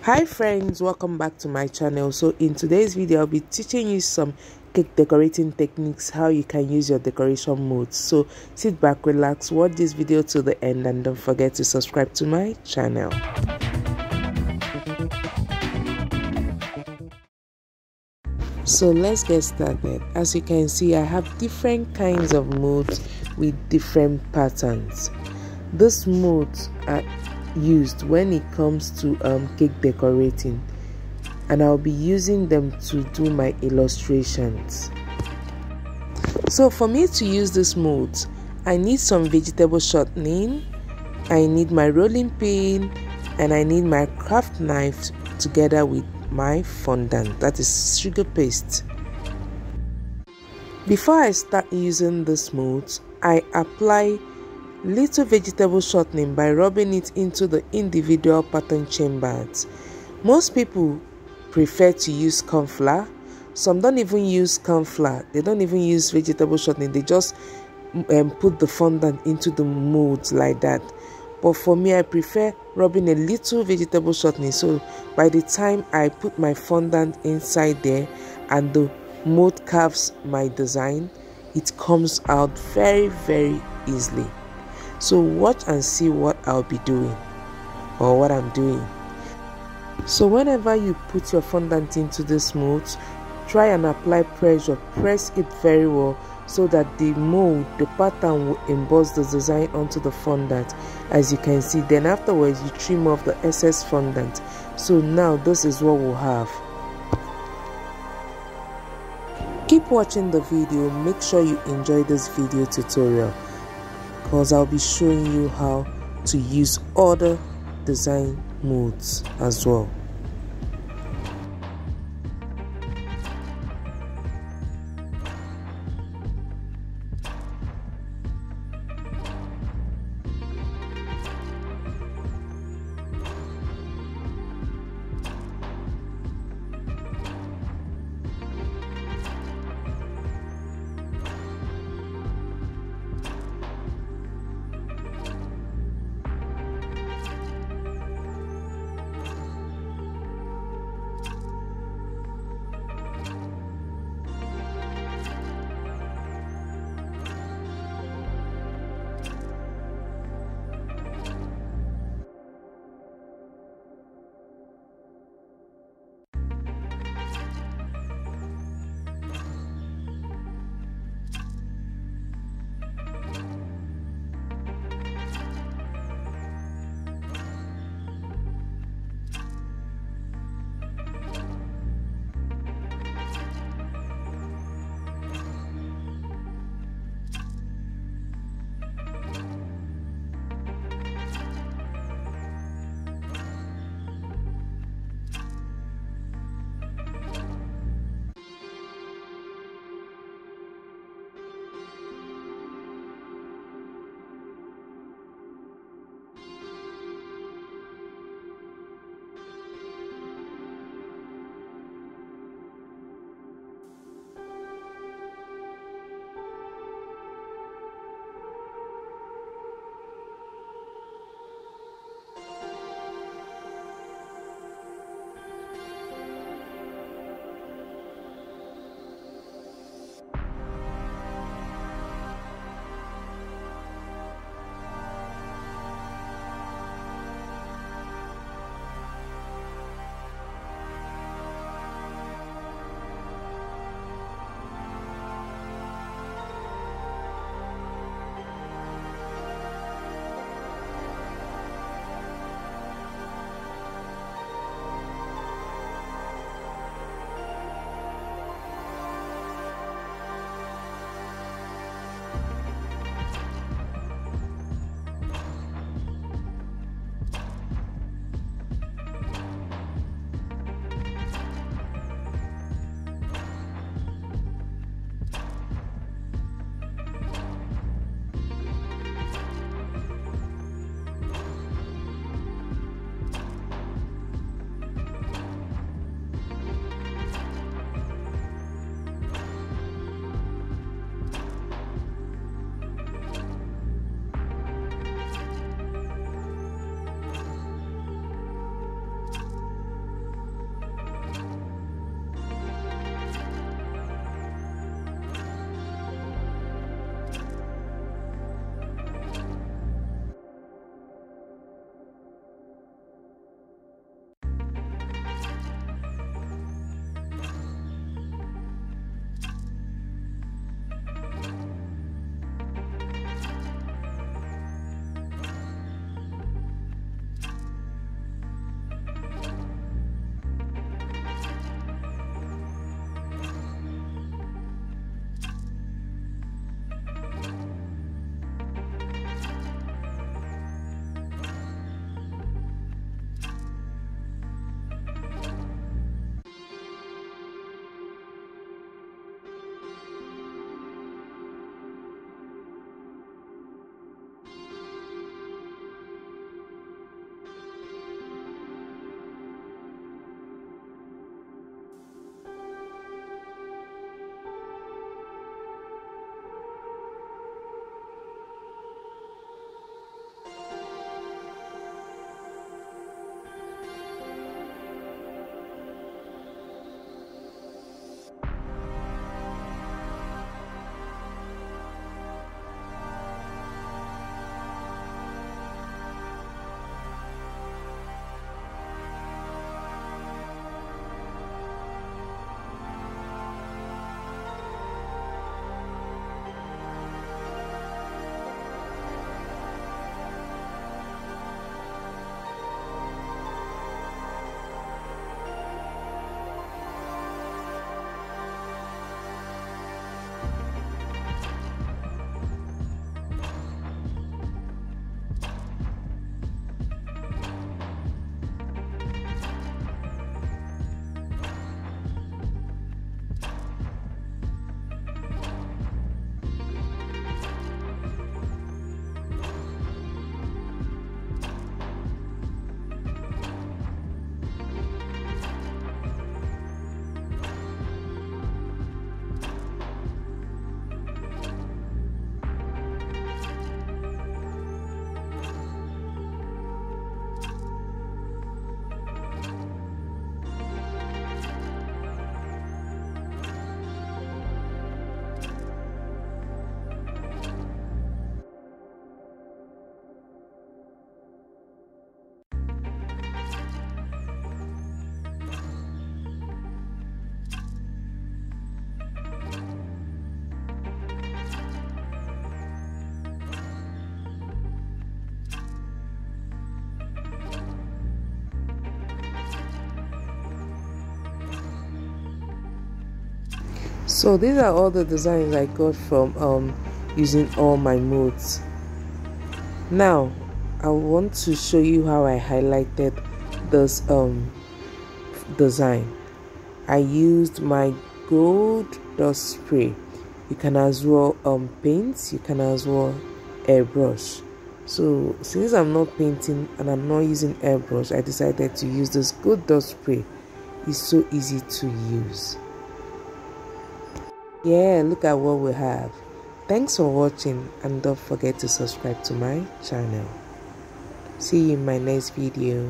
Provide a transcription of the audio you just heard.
Hi friends, welcome back to my channel. So in today's video I'll be teaching you some cake decorating techniques, how you can use your decoration modes. So sit back, relax, watch this video to the end, and don't forget to subscribe to my channel. So let's get started. As you can see, I have different kinds of modes with different patterns. These modes are used when it comes to cake decorating, and I'll be using them to do my illustrations. So for me to use this modes, I need some vegetable shortening, I need my rolling pin, and I need my craft knife together with my fondant, that is sugar paste. Before I start using this modes, I apply little vegetable shortening by rubbing it into the individual pattern chambers. Most people prefer to use corn flour. Some don't even use corn flour. They don't even use vegetable shortening. They just put the fondant into the molds like that. But for me, I prefer rubbing a little vegetable shortening, so by the time I put my fondant inside there and the mold carves my design, it comes out very easily. So watch and see what I'll be doing, or what I'm doing. So whenever you put your fondant into this mold, try and apply pressure. Press it very well so that the mold, the pattern, will emboss the design onto the fondant, as you can see. Then afterwards you trim off the excess fondant. So now this is what we'll have. Keep watching the video. Make sure you enjoy this video tutorial, because I'll be showing you how to use other design modes as well. So these are all the designs I got from using all my modes. Now I want to show you how I highlighted this design. I used my gold dust spray. You can as well paint, you can as well airbrush. So since I'm not painting and I'm not using airbrush, I decided to use this gold dust spray. It's so easy to use. Yeah, look at what we have. Thanks for watching, and don't forget to subscribe to my channel. See you in my next video.